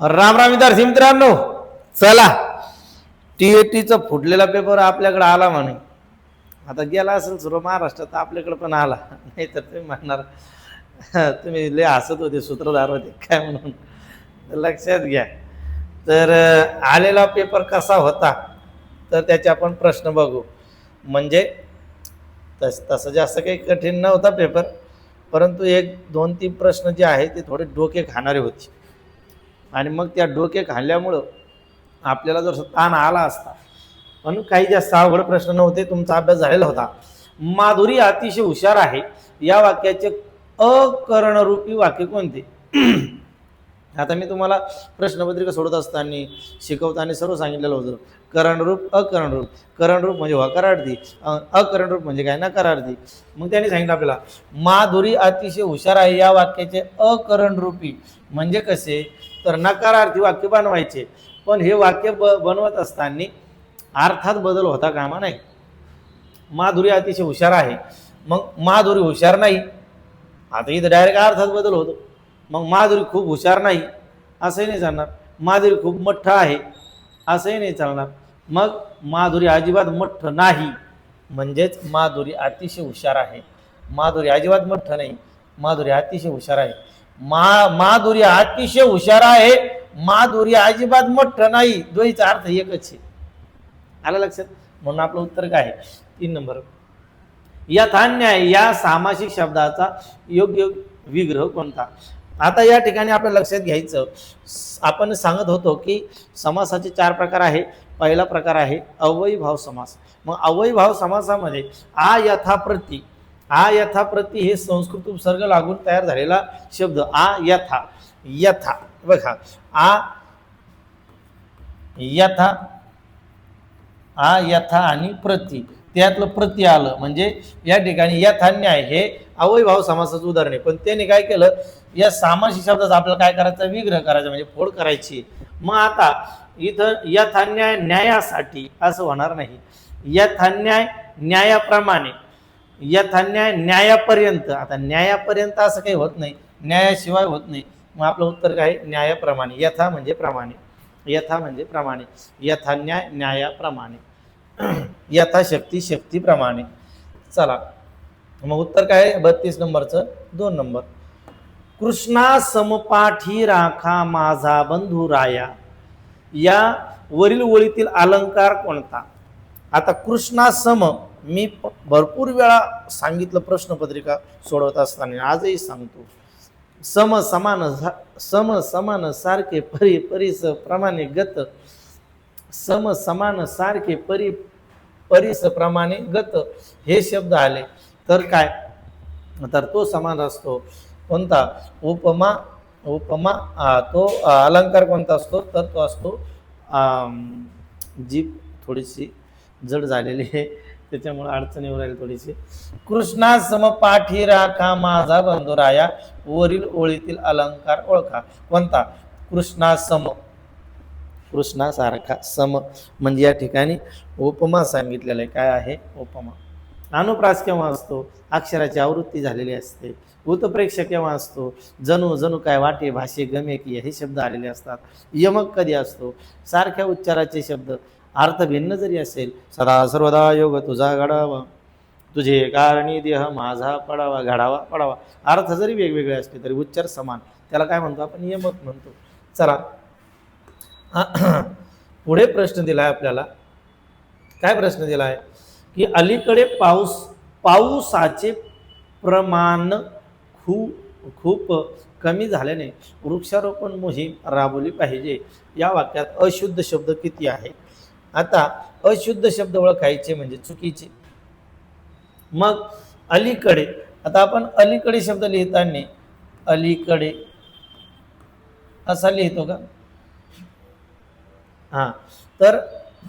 राम राम विद्यार्थी मित्रांनो, चला टीएटीचा फुटलेला पेपर आपल्याकडे आला म्हणे. आता गेला असेल सर्व महाराष्ट्रात, आपल्याकडे पण आला नाही तर तुम्ही म्हणणार तुम्ही लय हसत होते, सूत्रधार होते काय म्हणून. लक्षात घ्या. तर आलेला पेपर कसा होता तर त्याचे आपण प्रश्न बघू. म्हणजे तसं जास्त काही कठीण नव्हता पेपर, परंतु एक दोन तीन प्रश्न जे आहे ते थोडे डोके खाणारे होते. आणि मग त्या डोके खाल्ल्यामुळं आपल्याला जर ताण आला असता, पण काही जास्त अवघड प्रश्न नव्हते. तुमचा अभ्यास झालेला होता. माधुरी अतिशय हुशार आहे या वाक्याचे अकरणरूपी वाक्य कोणते? आता मी तुम्हाला प्रश्नपत्रिका सोडत असताना शिकवताना सर्व सांगितलेलं होतं. करणरूप, अकरणरूप. करणरूप म्हणजे होकारार्थी, अकरणरूप म्हणजे काय नकारार्थी. मग त्यांनी सांगितलं आपल्याला माधुरी अतिशय हुशार आहे या वाक्याचे अकरणरूपी म्हणजे कसे, तर नकारार्थी वाक्य बनवायचे. पण हे वाक्य बनवत असताना अर्थात बदल होता कामा नाही. माधुरी अतिशय हुशार आहे, मग माधुरी हुशार नाही, आता इथं डायरेक्ट अर्थात बदल होतो. मग माधुरी खूप हुशार नाही असंही नाही चालणार. माधुरी खूप मठ्ठ आहे असंही नाही चालणार. मग माधुरी अजिबात मठ्ठ नाही म्हणजेच माधुरी अतिशय हुशार आहे. माधुरी अजिबात मठ्ठ नाही, माधुरी अतिशय हुशार आहे. माधुरी अतिशय हुशार आहे, माधुरी अजिबात मठ्ठ नाही, दोन्हीचा अर्थ एकच आहे. आलं लक्षात? म्हणून आपलं उत्तर काय आहे? 3 नंबर. यथान्याय या सामासिक शब्दाचा योग्य विग्रह कोणता? आता या ठिकाणी आपल्या लक्षात घ्यायचं, आपण सांगत होतो की समासाचे 4 प्रकार आहे. पहिला प्रकार आहे अव्ययीभाव समास. मग अव्ययीभाव समासामध्ये आ यथा प्रति, आ यथा प्रति हे संस्कृत उपसर्ग लागून तयार झालेला शब्द. आ यथा, यथा बघा, आ यथा, आ यथा आणि प्रति, त्यातलं प्रति आलं म्हणजे या ठिकाणी यथान्याय हे अव्ययीभाव समासाचं उदाहरण आहे. पण त्याने काय केलं, या सामासिक शब्दाचा आपल्याला काय करायचा, विग्रह करायचा, म्हणजे फोड करायची. मग आता इथं यथान्याय न्यायासाठी असं होणार नाही. यथान्याय न्यायाप्रमाणे, यथान्याय न्यायापर्यंत. आता न्यायापर्यंत असं काही होत नाही, न्यायाशिवाय होत नाही. मग आपलं उत्तर काय? न्यायाप्रमाणे. यथा म्हणजे प्रमाणे, यथा म्हणजे प्रमाणे. यथान्याय न्यायाप्रमाणे, यथाशक्ती शक्तीप्रमाणे. चला मग उत्तर काय? 32 नंबरचं 2 नंबर. कृष्णा समपाठी राखा माझा बंधू राया या वरील ओळीतील अलंकार कोणता? आता कृष्णा सम मी भरपूर वेळा सांगितलं प्रश्नपत्रिका सोडवत असताना, आजही सांगतो. सम समान, सम समान सारखे, परी परिस प्रमाणे गत. सम समान सारखे, परी परिस प्रमाणे गत हे शब्द आले तर काय? तर तो समान असतो. कोणता? उपमा. उपमा तो अलंकार कोणता असतो? तर तो असतो, जी थोडीशी जड झालेली आहे त्याच्यामुळे अडचणीवर राहील थोडीशी. कृष्णा समपाठी राखा माझा बंधू राया वरील ओळीतील अलंकार ओळखा. कोणता? कृष्णा सम, कृष्णासारखा. सम म्हणजे या ठिकाणी उपमा सांगितलेलं आहे. काय आहे? उपमा. अनुप्रास केव्हा असतो? अक्षराची आवृत्ती झालेली असते. उत्प्रेक्ष केव्हा असतो? जणू जणू काय वाटे भाषे गमे की हे शब्द आलेले असतात. यमक कधी असतो? सारख्या उच्चाराचे शब्द अर्थ भिन्न जरी असेल, सदा सर्वदा योग तुझा घडावा, तुझे कारणी देह माझा पडावा, घडावा पडावा, अर्थ जरी वेगवेगळे असले तरी उच्चार समान, त्याला काय म्हणतो आपण? यमक म्हणतो. चला पुढे प्रश्न दिला आहे आपल्याला. काय प्रश्न दिला आहे की अलीकडे पाऊसाचे प्रमाण खूप कमी झाल्याने वृक्षारोपण मोहीम राबवली पाहिजे. या वाक्यात अशुद्ध शब्द किती आहे? आता अशुद्ध शब्द ओळखायचे म्हणजे चुकीचे. मग अलीकडे, आता आपण अलीकडे शब्द लिहिताना अलीकडे असा लिहितो का? हां, तर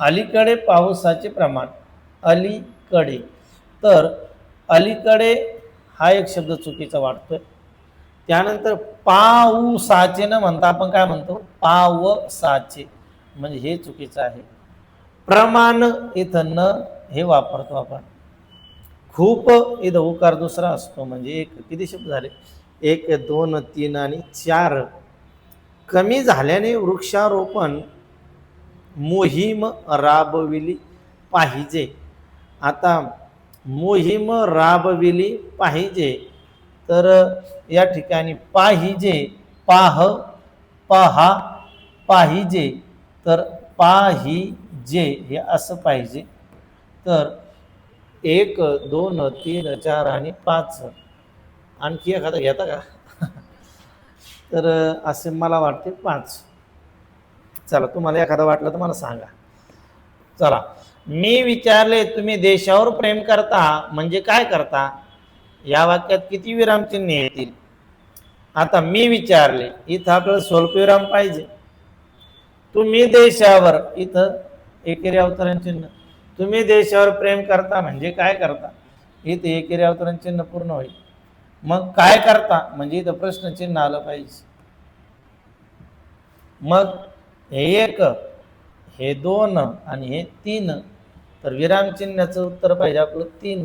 अलीकडे पावसाचे प्रमाण, अलीकडे, तर अलीकडे हा एक शब्द चुकीचा वाटतोय. त्यानंतर पाऊसाचे न म्हणता आपण काय म्हणतो? पावसाचे, म्हणजे हे चुकीचं आहे. प्रमाण इथं न हे वापरतो आपण. खूप इथं उकार दुसरा असतो, म्हणजे एक किती शब्द झाले? 1 2 3 आणि 4. कमी झाल्याने वृक्षारोपण मोहीम राबविली पाहिजे. आता मोहीम राबविली पाहिजे, तर या ठिकाणी पाहिजे, पहा पाहिजे, तर पाहिजे हे असं पाहिजे. तर 1 2 3 4 आणि 5 आणखी एखादा घेता का? तर असे मला वाटते 5. चला, तुम्हाला एखादा वाटलं तर मला सांगा. चला, मी विचारले तुम्ही देशावर प्रेम करता म्हणजे काय करता? या वाक्यात किती विरामचिन्ह येतील? आता मी विचारले, इथं आपल्याला स्वल्पविराम पाहिजे. तुम्ही देशावर, इथं एकेरी अवतरण चिन्ह. तुम्ही देशावर प्रेम करता म्हणजे काय करता? इथे एकेरी अवतरण चिन्ह पूर्ण होईल. मग काय करता म्हणजे इथं प्रश्नचिन्ह आलं पाहिजे. मग हे 1, हे 2 आणि हे 3, तर विरामचिन्हाचं उत्तर पाहिजे आपलं 3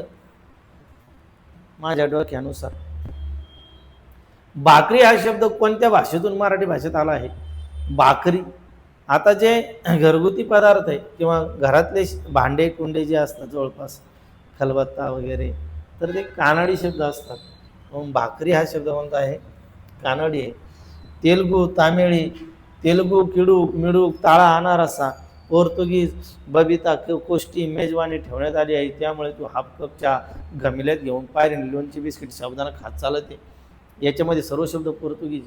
माझ्या डोक्यानुसार. भाकरी हा शब्द कोणत्या भाषेतून मराठी भाषेत आला आहे? भाकरी. आता जे घरगुती पदार्थ आहे किंवा घरातले भांडे कुंडे जे असतात जवळपास, खलबत्ता वगैरे, तर ते कानडी शब्द असतात. मग भाकरी हा शब्द कोणता आहे? कानडी आहे. तेलुगू, तामिळी, तेलुगू किडूक, मिडूक, ताळा, अनारसा, पोर्तुगीज बबिता कोष्टी मेजवानी ठेवण्यात आली आहे. त्यामुळे तू हाफ कपच्या घमिल्यात घेऊन पायरी लोणची बिस्किट शब्दांना खात चालते. याच्यामध्ये सर्व शब्द पोर्तुगीज.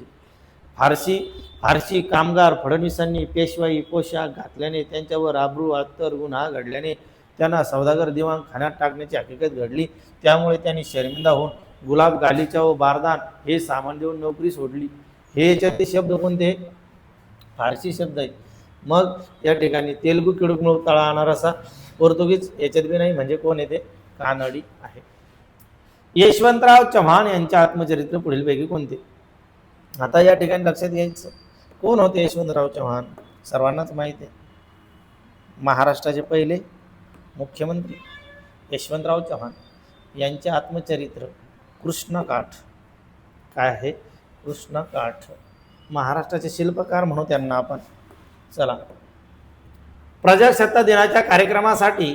फारसी कामगार फडणवीसांनी पेशवाई पोशाख घातल्याने त्यांच्यावर आबरू अत्तर गुन्हा घडल्याने त्यांना सौदागर दिवाणखान्यात टाकण्याची हकीकत घडली. त्यामुळे त्यांनी शर्मिंदा होऊन गुलाब गालीचा व बारदान हे सामान देऊन नोकरी सोडली. हे याच्यातले शब्द कोणते? फारसी शब्द आहेत. मग या ठिकाणी तेलुगू किडूक मिळूक तळा अनारसा पोर्तुगीज याच्यात बी नाही, म्हणजे कोण येते? कानडी आहे. यशवंतराव चव्हाण यांचे आत्मचरित्र पुढीलपैकी कोणते? आता या ठिकाणी लक्षात घ्यायचं, कोण होते यशवंतराव चव्हाण? सर्वांनाच माहिती आहे, महाराष्ट्राचे पहिले मुख्यमंत्री यशवंतराव चव्हाण यांचे आत्मचरित्र कृष्णकाठ. काय आहे? कृष्णकाठ. महाराष्ट्राचे शिल्पकार म्हणू त्यांना आपण. चला, प्रजासत्ताक दिनाच्या कार्यक्रमासाठी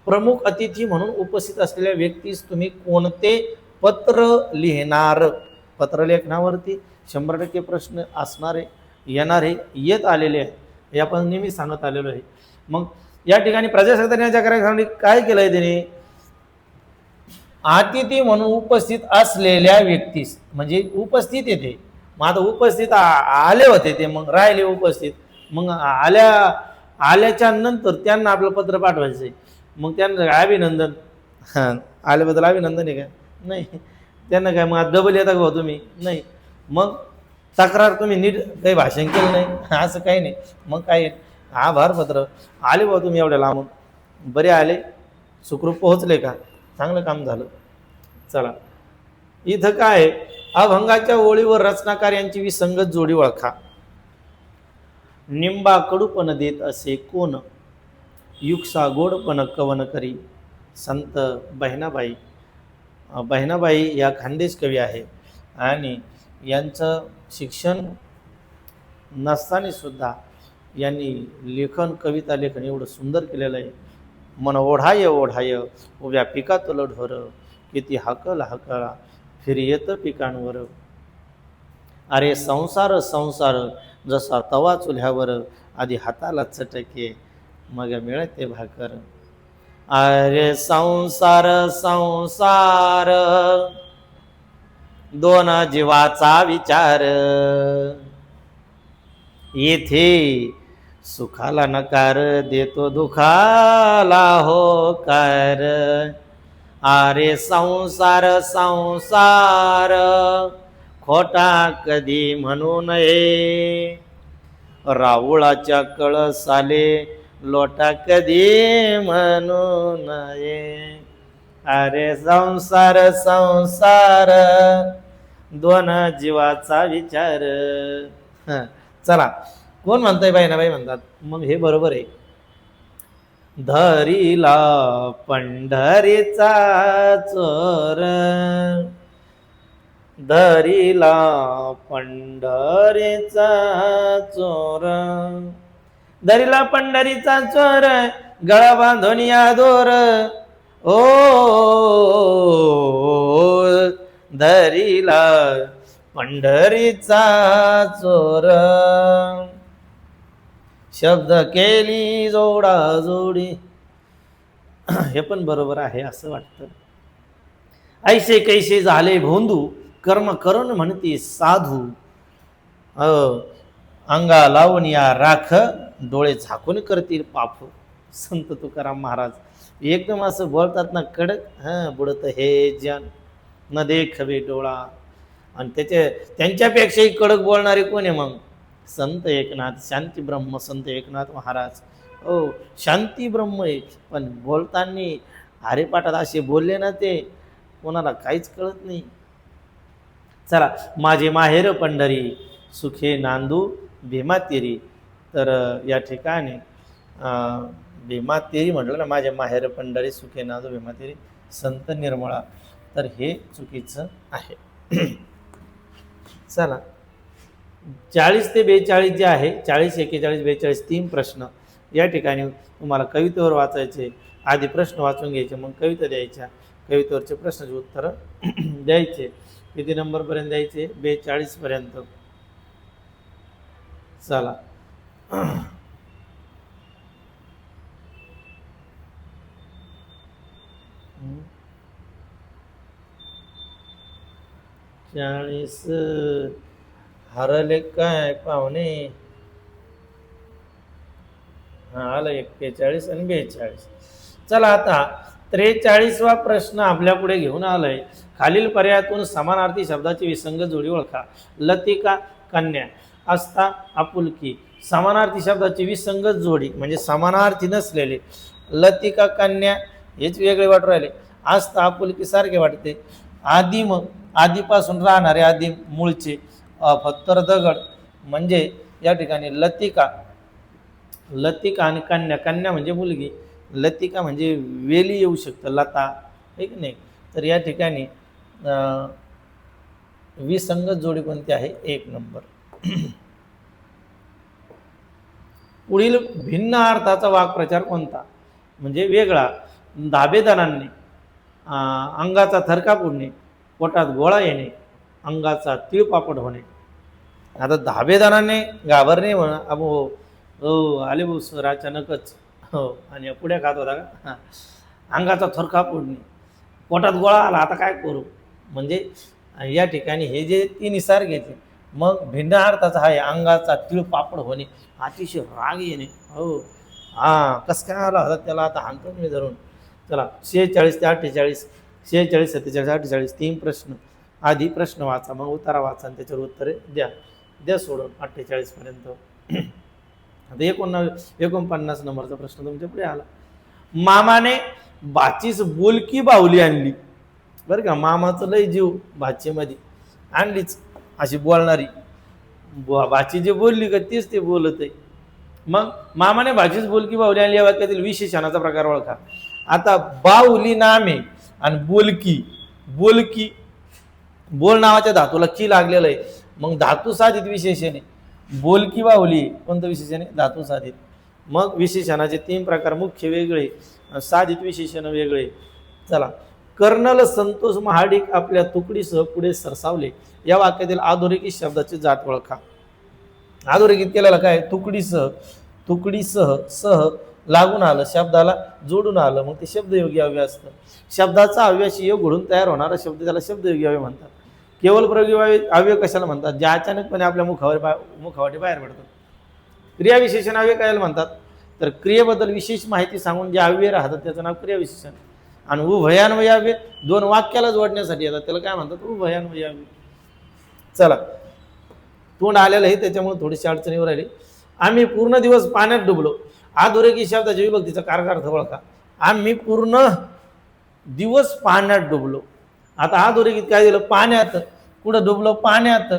प्रमुख अतिथी म्हणून उपस्थित असलेल्या व्यक्तीस तुम्ही कोणते पत्र लिहिणार? पत्र लेखनावरती 100% प्रश्न असणारे, येणारे, येत आलेले आहे, हे आपण नेहमी सांगत आलेलो आहे. मग या ठिकाणी प्रजासत्ताक दिनाच्या कार्यक्रमासाठी काय केलंय त्याने? अतिथी म्हणून उपस्थित असलेल्या व्यक्तीस, म्हणजे उपस्थित येते. मग आता उपस्थित आले होते ते, मग राहिले उपस्थित, मग आल्याच्या नंतर त्यांना आपलं पत्र पाठवायचं आहे. मग त्यांना अभिनंदन, आल्याबद्दल अभिनंदन आहे का? नाही. त्यांना काय मग डबल येता का तुम्ही? नाही. मग तक्रार, तुम्ही नीट काही भाषण केलं नाही, असं काही नाही. मग काय? आभार पत्र. आले बा तुम्ही एवढ्या लांबून, बरे आले, सुखरूप पोहोचले का? चांगलं काम झालं. चला, इथं काय? अभंगाच्या ओळीवर रचनाकार यांची विसंगत जोडी ओळखा. निंबा कडूपण देत असे कोण, युक्सा गोडपण कवन करी. संत बहिणाबाई. बहिणाबाई या खानदेश कवी आहे आणि यांचं शिक्षण नसताना सुद्धा यांनी लेखन, कविता लेखन एवढं सुंदर केलेलं आहे. मन ओढाय ओढाय उभ्या पिकातलं ढोर, किती हाकल हाकळा फिर येतं पिकांवर. अरे संसार संसार जसा तवा चुल्ह्यावर, आधी हाताला चटके मग मिळते भाकर. अरे संसार संसार दोन जीवाचा विचार, येथे सुखाला नकार देतो दुखाला होकार. अरे संसार संसार खोटा कधी म्हणू नये, राऊळाच्या कळसाले लोटा कधी म्हणू नये. अरे संसार संसार दोन जीवाचा विचार. चला, कोण म्हणताय? बहिणाबाई म्हणतात. मग हे बरोबर आहे. धरीला पंढरीचा चोर, धरिला पंढरीचा चोर, धरिला पंढरीचा चोर, गळा बांधून या दोर, ओ धरिला पंढरीचा चोर, शब्द केली जोडा जोडी. हे पण बरोबर आहे असं वाटतं. ऐसे कैसे झाले भोंदू, कर्म करून म्हणती साधू, अंगा लावून या राख, डोळे झाकून करतील पाप. संत तुकाराम महाराज एकदम असं बोलतात ना कडक, बुडत हे जन न देखवे डोळा. आणि त्यांच्यापेक्षाही कडक बोलणारे कोण आहे मग? संत एकनाथ, शांती ब्रह्म संत एकनाथ महाराज. हो, शांती ब्रह्म आहे, पण बोलताना हरिपाठात असे बोलले ना ते कोणाला काहीच कळत नाही. चला, माझे माहेर पंढरी, सुखे नांदू भीमातेरी. तर या ठिकाणी भीमातेरी म्हटलं ना, माझे माहेर पंढरी, सुखे नांदू भीमातेरी, संत निर्मळा. तर हे चुकीचं आहे. चला, 40 ते 42 जे आहे, 40, 41, 42 3 प्रश्न या ठिकाणी तुम्हाला कवितेवर वाचायचे. आधी प्रश्न वाचून घ्यायचे, मग कविता द्यायच्या, कवितेवरचे प्रश्नाचे उत्तर द्यायचे. किती नंबरपर्यंत द्यायचे? 42 पर्यंत. चला, 40 हरले काय पाहुणे. आलं 41 आणि 42. चला, आता 43वा प्रश्न आपल्या पुढे घेऊन आलाय. खालील पर्यायातून समानार्थी शब्दाची विसंगत जोडी ओळखा. लतिका कन्या, आस्था आपुलकी. समानार्थी शब्दाची विसंगत जोडी म्हणजे समानार्थी नसलेले. लतिका कन्या हेच वेगळे वाटू राहिले, आस्था आपुलकी सारखे वाटते. आदिम, आधीपासून राहणारे, आदिम मूळचे. पत्थर दगड म्हणजे या ठिकाणी लतिका. लतिका आणि कन्या, कन्या म्हणजे मुलगी, लतिका म्हणजे वेली येऊ शकतं, लता, आहे की नाही. तर या ठिकाणी विसंगत जोडी कोणती आहे? 1 नंबर. पुढील भिन्न अर्थाचा वाक्प्रचार कोणता? म्हणजे वेगळा. धाबेदारांनी अंगाचा थरकाप उडणे, पोटात गोळा येणे, अंगाचा तिळपापड होणे. आता धाबेदाराने घाबरणे म्हणा, अबो हो आले भाऊ सर अचानकच, हो, आणि पुढे खात होता का? अंगाचा थरकाप उडणे, पोटात गोळा आला, आता काय करू? म्हणजे या ठिकाणी हे जे तिन्ही सारखेचे. मग भिन्न अर्थाचा आहे अंगाचा तिळपापड होणे, अतिशय राग येणे. हो, कसं काय आला होता त्याला, आता हाणतो मी धरून. चला, 46 ते 48, 46, 47, 48 3 प्रश्न. आधी प्रश्न वाचा, मग उत्तरा वाचा आणि त्याच्यावर उत्तरे द्या सोडून 48 पर्यंत. आता 49 नंबरचा प्रश्न तुमच्या पुढे आला. मामाने भाचीस बोलकी बाहुली आणली. बरं का, मामाचं लय जीव भाचीमध्ये, आणलीच अशी बोलणारी. भाची जे बोलली का तीच ते बोलत आहे. मग मामाने भाचीस बोलकी बाहुली आणली या वाक्यातील विशेषणाचा प्रकार ओळखा. आता बाहुली नाम आहे आणि बोलकी, बोलकी बोल नावाच्या धातूला की लागलेलं आहे, मग धातू साधित विशेषण आहे. बोलकी बाहुली कोणतं विशेषण आहे? धातू साधित. मग विशेषणाचे 3 प्रकार, मुख्य वेगळे, साधित विशेषण वेगळे. चला, कर्नल संतोष महाडिक आपल्या तुकडीसह पुढे सरसावले या वाक्यातील अधोरेखित शब्दाची जात ओळखा. अधोरेखित केलेला काय? तुकडीसह, तुकडीसह, सह लागून आलं, शब्दाला जोडून आलं, मग ते शब्दयोगी अव्यय असतं. शब्दाचा अव्ययाशी योग घडून तयार होणारा शब्द त्याला शब्दयोगी अव्यय म्हणतात. केवळ प्रयोगी अव्यय कशाला म्हणतात? जे अचानकपणे आपल्या मुखावाटे बाहेर पडतात. क्रियाविशेषण अव्यय कायला म्हणतात? तर क्रियेबद्दल विशेष माहिती सांगून जे अव्यय राहतात त्याचं नाव क्रियाविशेषण. आणि उभयान्वयी अव्यय 2 वाक्याला जोडण्यासाठी येतात, त्याला काय म्हणतात? उभयान्वयी अव्यय. चला, तोंड आलेलं आहे त्याच्यामुळे थोडीशी अडचणीवर राहिली. आम्ही पूर्ण दिवस पाण्यात डुबलो. अधोरेखित शब्दाच्या विभक्तीचा कारकार्थ ओळखा. आम्ही पूर्ण दिवस पाण्यात डुबलो. आता अधोरेखित काय दिलं? पाण्यात. कुठं डुबलो? पाण्यात.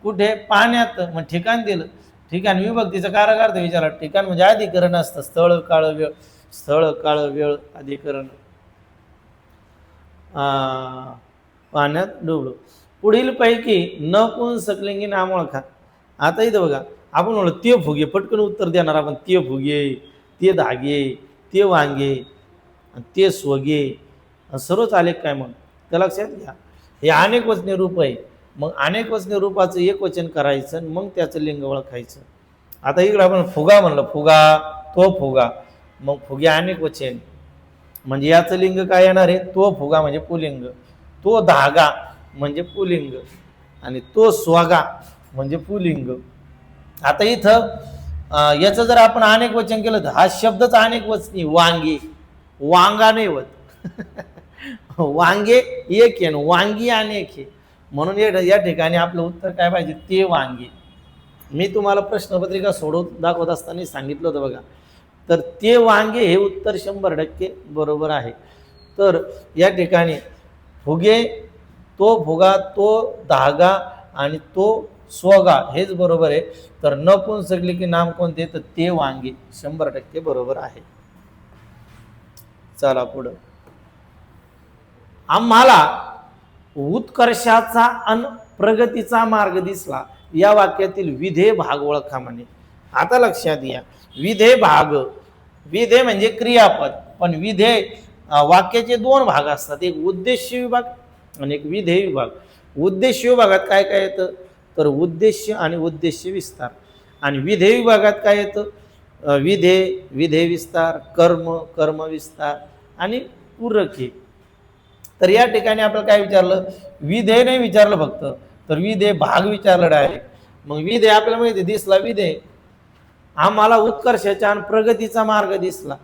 कुठे? पाण्यात. मग ठिकाण दिलं. ठिकाण विभक्तीचा कारकार्थ विचारला. ठिकाण म्हणजे अधिकरण असतं. स्थळ काळ वेळ, स्थळ काळ वेळ अधिकरण. पाण्यात डुबलो. पुढील पैकी नपुंसकलिंगी नाम ओळखा. आता इथं बघा, आपण म्हणलो ते फुगे, पटकन उत्तर देणार आपण. ते फुगे, ते धागे, ते वांगे, ते सोगे, सर्वच आले काय? मग त्या लक्षात घ्या, हे अनेक वचने रूप आहे. मग अनेक वचने रूपाचं एक वचन करायचं, मग त्याचं लिंग ओळखायचं. आता इकडे आपण फुगा म्हणलं, फुगा, तो फुगा, मग फुगे अनेक वचन म्हणजे याचं लिंग काय येणार आहे? तो फुगा म्हणजे पुलिंग, तो धागा म्हणजे पुलिंग, आणि तो स्वागा म्हणजे पुलिंग. आता इथं याचं जर आपण अनेक वचन केलं तर हा शब्दच अनेक वचनी. वांगे, वांगा नाही होत वांगे एक आहे, वांगी अनेक आहे. म्हणून या ठिकाणी आपलं उत्तर काय पाहिजे? ते वांगे. मी तुम्हाला प्रश्नपत्रिका सोडवून दाखवत असताना सांगितलं होतं बघा, तर ते वांगे हे उत्तर 100% बरोबर आहे. तर या ठिकाणी फुगे, तो फुगा, तो धागा आणि तो सोगा हेच बरोबर आहे. तर नपुंसकलिंगी नाम कोणते? तर ते वांगे 100% बरोबर आहे. चला पुढं. आम्हाला उत्कर्षाचा अन प्रगतीचा मार्ग दिसला, या वाक्यातील विधेय भाग ओळखा म्हणे. आता लक्षात घ्या, विधेय भाग, विधेय म्हणजे क्रियापद, पण विधेय वाक्याचे दोन भाग असतात, एक उद्देश्य विभाग आणि एक विधेय विभाग. उद्देश्य विभागात काय काय येतं? तर उद्देश्य आणि उद्देश्य विस्तार. आणि विधेय विभागात काय येतं? विधेय, विधेय विस्तार, कर्म, कर्म विस्तार आणि पूरके. तर या ठिकाणी आपल्याला काय विचारलं? विधेय नाही विचारलं फक्त, तर विधेय भाग विचारलं डायरेक्ट. मग विधेय आपल्याला माहिती दिसला, विधेय आम्हाला उत्कर्षाचा आणि प्रगतीचा मार्ग दिसला.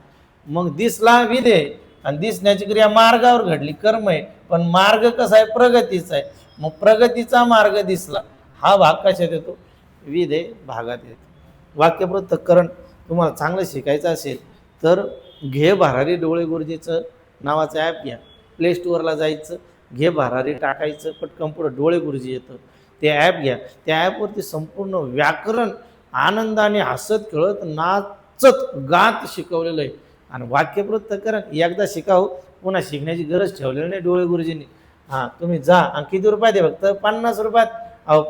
मग दिसला विधेय, आणि दिसण्याची क्रिया मार्गावर घडली, कर्म आहे, पण मार्ग कसा आहे? प्रगतीचा आहे. मग प्रगतीचा मार्ग दिसला, हा भाग कशात येतो? विधेय भागात येतो. वाक्यपृथक्करण तुम्हाला चांगलं शिकायचं असेल तर घे भरारी डोळे गुरुजीचं नावाचं ॲप घ्या. प्ले स्टोअरला जायचं, घे भरारी टाकायचं, पटकन पुढं डोळे गुरुजी येतं, ते ॲप घ्या. त्या ॲपवरती संपूर्ण व्याकरण आनंदाने हसत खेळत नाचत गात शिकवलेलं आहे. आणि वाक्यपृथक्करण एकदा शिकावं, पुन्हा शिकण्याची गरज ठेवलेली नाही डोळे गुरुजींनी. हां, तुम्ही जा. आणि किती रुपयात आहे? फक्त 50 रुपयात.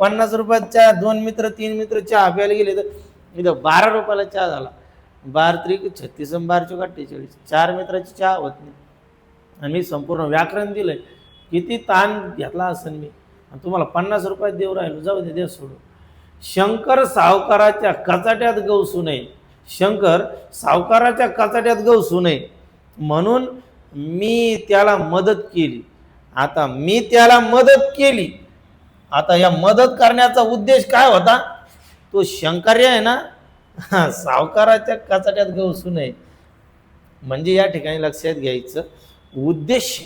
50 रुपयाच्या 2 मित्र 3 मित्र चहा प्यायला गेले तर इथं 12 रुपयाला चहा झाला. 12 त्रिक 36 आणि 12 चौक 48, 4 मित्राची चहा होत नाही. आणि मी संपूर्ण व्याकरण दिलंय, किती ताण घेतला असेल मी, आणि तुम्हाला 50 रुपयात देऊ राहिलो. जाऊ दे, दे सोडून. शंकर सावकाराच्या कचाट्यात गवसू नये, शंकर सावकाराच्या कचाट्यात गवसू नये म्हणून मी त्याला मदत केली. आता मी त्याला मदत केली, आता या मदत करण्याचा उद्देश काय होता? तो शंकर्य आहे ना, सावकाराच्या कचाट्यात गवसू नये म्हणजे या ठिकाणी लक्षात घ्यायचं उद्देश.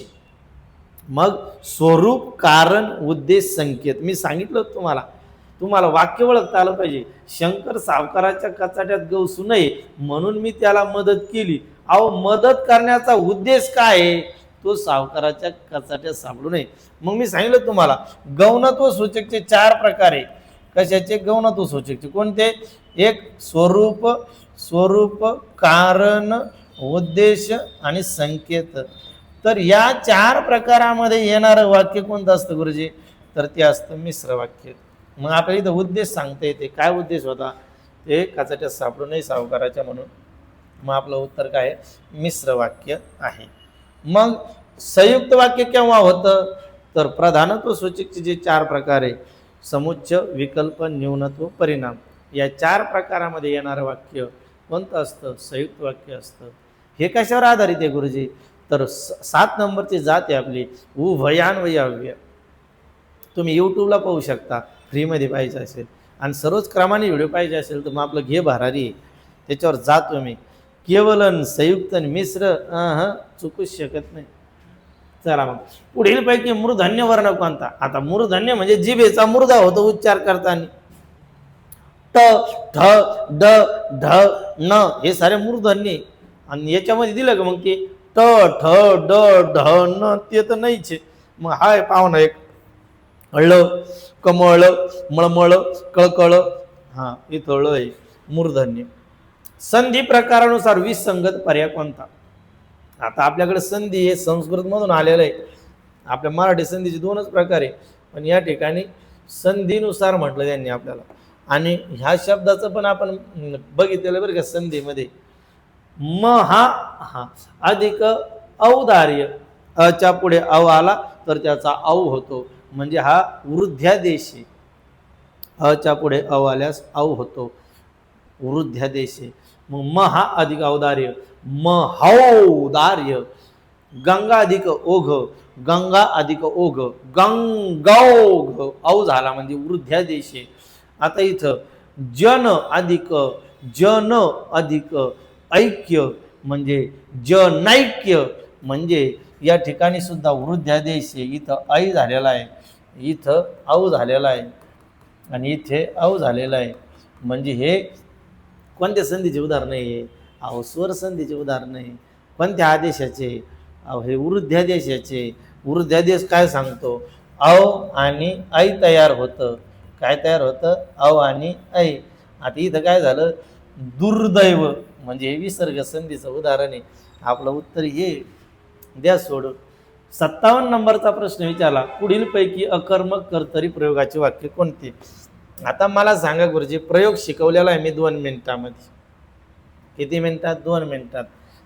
मग स्वरूप, कारण, उद्देश, संकेत. मी सांगितलं तुम्हाला वाक्य ओळखता आलं पाहिजे. शंकर सावकाराच्या कचाट्यात गवसू नये म्हणून मी त्याला मदत केली. अहो, मदत करण्याचा उद्देश काय आहे? तो सावकाराच्या कचाट्यात सापडू नये. मग मी सांगितलं तुम्हाला गौणत्व सूचकचे 4 प्रकार आहे. कशाचे? गौणत्व सूचकचे. कोणते? एक स्वरूप, स्वरूप, कारण, उद्देश आणि संकेत. तर या 4 प्रकारामध्ये येणारं वाक्य कोणतं असतं गुरुजी? तर ते असतं मिश्र वाक्य. मग आपल्याला इथं उद्देश सांगता येते. काय उद्देश होता? ते कचाट्यात सापडू नये सावकाराच्या म्हणून. मग आपलं उत्तर काय आहे? मिश्र वाक्य आहे. मग संयुक्त वाक्य केव्हा होतं? तर प्रधानत्व सूचकचे जे 4 प्रकार आहे, समुच्चय, विकल्प, न्यूनत्व, परिणाम, या 4 प्रकारामध्ये येणारं वाक्य कोणतं असतं? संयुक्त वाक्य असतं. हे कशावर आधारित आहे गुरुजी? तर 7 नंबरची जात आहे आपली उभयान्वयव्य. तुम्ही यूट्यूबला पाहू शकता, फ्रीमध्ये पाहिजे असेल, आणि सर्वच क्रमाने व्हिडिओ पाहिजे असेल तर मग आपलं घे भरारी, त्याच्यावर जातो मी. केवलन, संयुक्त, मिश्र चुकूच शकत नाही. चला मग पुढील पैकी मूर्धन्य वर्ण कोणता? आता मूर्धन्य म्हणजे जिभेचा मुर्दा होतो उच्चार करताना. ट, ठ, ड, ढ, न हे सारे मूर्धन्य. आणि याच्यामध्ये दिलं का मग ते ट, ठ, ड, ढ, न ते तर नाहीच. मग हाय पाहुणा एक ळ, कमळ, मळमळ, कळकळ, हा इथं ळ आहे मूर्धन्य. संधी प्रकारानुसार विसंगत पर्याय कोणता? आता आपल्याकडे संधी हे संस्कृत मधून आलेलं आहे. आपल्या मराठी संधीचे 2च प्रकार आहे, पण या ठिकाणी संधीनुसार म्हटलं त्यांनी आपल्याला. आणि ह्या शब्दाचं पण आपण बघितलेलं बरं का संधीमध्ये. हा अधिक औदार्य, अच्या पुढे अव आला तर त्याचा औ होतो, म्हणजे हा वृद्ध्यादेश आहे. अच्या पुढे अव आल्यास औ होतो, वृद्ध्यादेश आहे. मग हा अधिक औदार्य, महौदार्य. गंगा अधिक ओघ, गंगा अधिक ओघ, गंगौघ, औ झाला म्हणजे वृद्ध्यादेश आहे. आता इथं जन अधिक ऐक्य म्हणजे जनैक्य, म्हणजे या ठिकाणी सुद्धा वृद्ध्यादेश आहे. इथं ऐ झालेला आहे, इथं औ झालेला आहे आणि इथे औ झालेला आहे. म्हणजे हे कोणत्या संधीचे उदाहरण आहे? अहो स्वर संधीचे उदाहरण आहे. कोणत्या आदेशाचे? अहो हे वृद्ध्यादेशाचे. वृद्ध्यादेश काय सांगतो? औ आणि ऐ तयार होतं. काय तयार होतं? औ आणि ऐ. आता इथं काय झालं? दुर्दैव म्हणजे हे विसर्ग संधीचं उदाहरण आहे. आपलं उत्तर हे द्या सोडून. 57 नंबरचा प्रश्न विचारला, पुढील पैकी अकर्मक कर्तरी प्रयोगाचे वाक्य कोणते? आता मला सांगा गुरुजी, प्रयोग शिकवलेला आहे मी 2 मिनिटामध्ये. किती मिनिटात? 2 मिनिटात.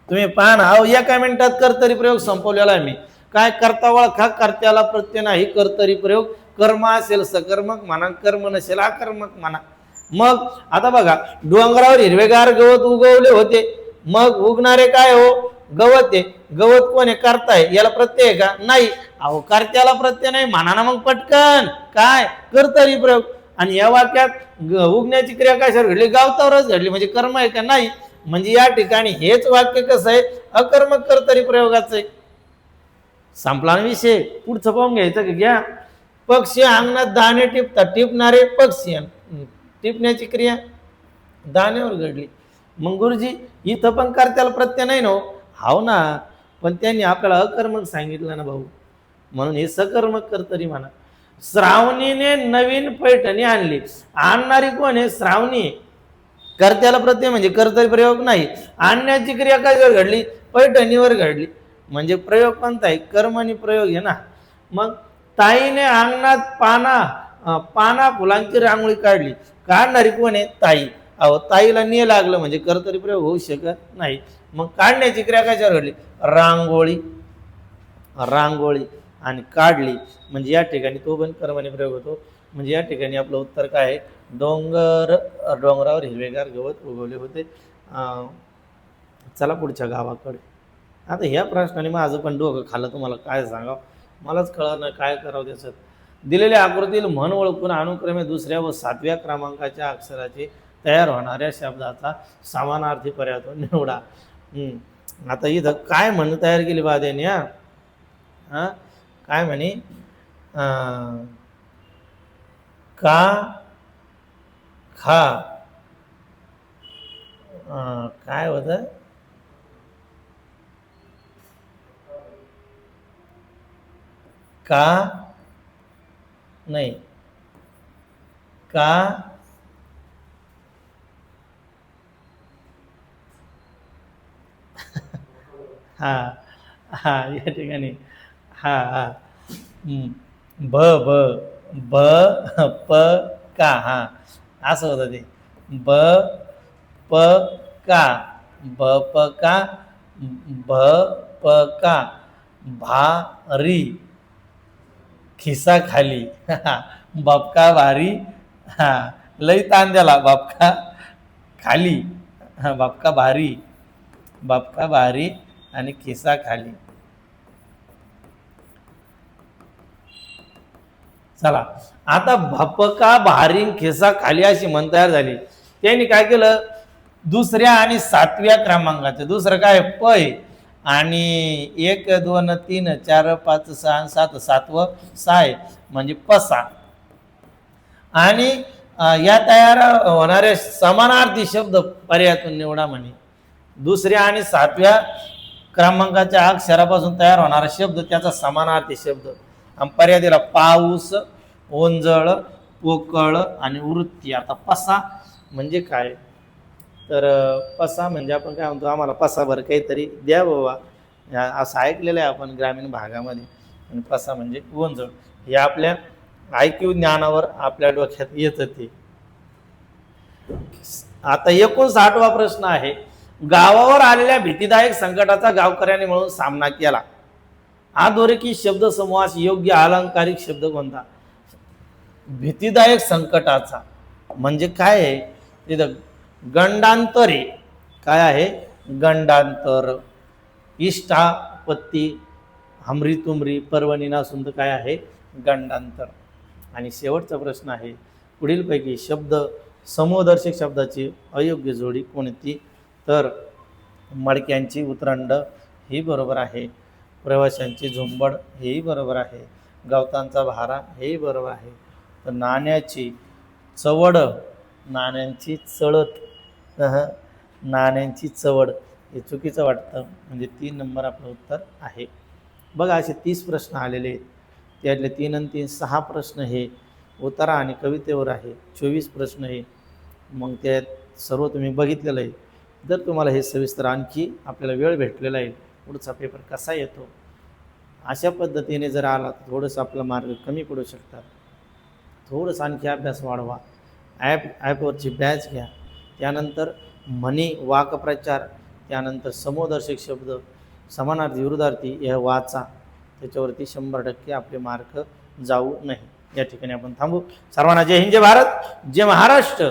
तुम्ही पहा ना, अहो एका मिनिटात कर्तरी प्रयोग संपवलेला आहे मी. काय? कर्ता ओळखा, कर्त्याला प्रत्यय नाही, कर्तरी प्रयोग. कर्म असेल सकर्मक म्हणा, कर्म नसेल अकर्मक म्हणा. मग आता बघा, डोंगरावर हिरवेगार गवत उगवले होते, मग उगणारे काय हो? गवत आहे. गवत कोण आहे? कर्ता आहे. याला प्रत्यय आहे का? नाही. अहो कर्त्याला प्रत्यय नाही म्हणा ना मग पटकन. काय? कर्तरी प्रयोग. आणि या वाक्यात उगण्याची क्रिया कशावर घडली? गावतावरच घडली, म्हणजे कर्म आहे का? नाही. म्हणजे या ठिकाणी हेच वाक्य कसं आहे? अकर्मक कर्तरी प्रयोगाचं आहे. संपला विषय. पुढचं पाहून घ्यायचं का? घ्या. पक्षी अंगणात दाणे टिपतात, टिपणारे पक्षी, टिपण्याची क्रिया दाण्यावर घडली. मग गुरुजी इथं पण कर्त्याला प्रत्यय नाही ना? हाव ना, पण त्यांनी आपल्याला अकर्मक सांगितलं ना भाऊ, म्हणून हे सकर्मक कर्तरी म्हणा. श्रावणीने नवीन पैठणी आणली. आणणारी कोण आहे? श्रावणी. कर्त्याला प्रत्यय म्हणजे कर्तरी प्रयोग नाही. आणण्याची क्रिया कशावर घडली? पैठणीवर घडली. म्हणजे प्रयोग कोणता आहे? कर्म आणि प्रयोग आहे ना. मग ताईने अंगणात पाना फुलांची रांगोळी काढली. काढणारी कोण आहे? ताई. अहो ताईला ने लागलं म्हणजे कर्तरी प्रयोग होऊ शकत नाही. मग काढण्याची क्रिया कशावर घडली? रांगोळी. रांगोळी आणि काढली म्हणजे या ठिकाणी तो पण कर्माने प्रयोग होतो. म्हणजे या ठिकाणी आपलं उत्तर काय आहे? डोंगरावर हिरवेगार गवत उगवले होते. चला पुढच्या गावाकडे. आता ह्या प्रश्नाने माझं पण डोकं खाल्लं, तुम्हाला काय सांगावं मलाच कळलं नाही काय करावं त्याच्यात. दिलेल्या आकृतीतील म्हण ओळखून अनुक्रमे 2ऱ्या व 7व्या क्रमांकाच्या अक्षराचे तयार होणाऱ्या शब्दाचा समानार्थी पर्यायातून निवडा. आता इथं काय म्हण तयार केली बा त्यांनी? हा काय म्हणे? का खा काय होतं? का नाही का हा हा या ठिकाणी हा हा ब ब ब प का. हा असं होतं ते. ब प का, ब प का, ब प का, भारी, खिसा खाली, बापका भारी, हा लई ताण द्याला, बापका खाली, हा बापका भारी, बापका भारी आणि खिसा खाली. चला आता भपका भारी खिसा खाली अशी म्हण तयार झाली. त्यांनी काय केलं? 2ऱ्या आणि 7व्या क्रमांकाचं दुसरं काय? पय आणि 1 2 3 4 5 6 7 7वं साय म्हणजे पसा. आणि या तयार होणाऱ्या समानार्थी शब्द पर्यायातून निवडा म्हणे. 2ऱ्या आणि 7व्या क्रमांकाच्या अक्षरापासून तयार होणारा शब्द त्याचा समानार्थी शब्द. पर्याय दिला पाऊस, ओंजळ, पोकळ आणि वृत्ती. आता पसा म्हणजे काय? तर पसा म्हणजे आपण काय म्हणतो, आम्हाला पसाभर काहीतरी द्या बाबा, असं ऐकलेलं आहे आपण ग्रामीण भागामध्ये. आणि पसा म्हणजे ओंजळ. हे आपल्या IQ ज्ञानावर आपल्या डोक्यात येतं ते. आता 59वा प्रश्न आहे, गावावर आलेल्या भीतीदायक संकटाचा गावकऱ्यांनी म्हणून सामना केला. अधोरेखित शब्द समूहास योग्य अलंकारिक शब्द कोणता? भीतीदायक संकटाचा म्हणजे काय आहे? तिथं गंडांतर आहे. काय आहे? गंडांतर. इष्टापत्ती, हमरी तुमरी, पर्वणी नासून काय आहे? गंडांतर. आणि शेवटचा प्रश्न आहे, पुढीलपैकी शब्द समूहदर्शक शब्दाची अयोग्य जोडी कोणती? तर मडक्यांची उतरंड ही बरोबर आहे, प्रवाशांची झुंबड हेही बरोबर आहे, गवतांचा भारा हेही बरोबर आहे. तर नाण्याची चवड, नाण्यांची चळत, नाण्यांची चवड हे चुकीचं वाटतं, म्हणजे 3 नंबर आपलं उत्तर आहे. बघा असे 30 प्रश्न आलेले आहेत. त्यातले 3 आणि 3 6 प्रश्न हे उतारा आणि कवितेवर आहे. 24 प्रश्न हे मग त्यात सर्व तुम्ही बघितलेलं आहे. जर तुम्हाला हे सविस्तर आणखी आपल्याला वेळ भेटलेला आहे, पुढचा पेपर कसा येतो अशा पद्धतीने जर आला तर थोडंसं आपला मार्ग कमी पडू शकतात. थोडंसं आणखी अभ्यास वाढवा. ॲपवरची बॅच घ्या. त्यानंतर म्हणी, वाक्प्रचार, त्यानंतर समूहदर्शक शब्द, समानार्थी, विरुद्धार्थी हे वाचा. त्याच्यावरती 100% आपले मार्क जाऊ नये. या ठिकाणी आपण थांबू. सर्वांना जय हिंद, जय भारत, जय महाराष्ट्र.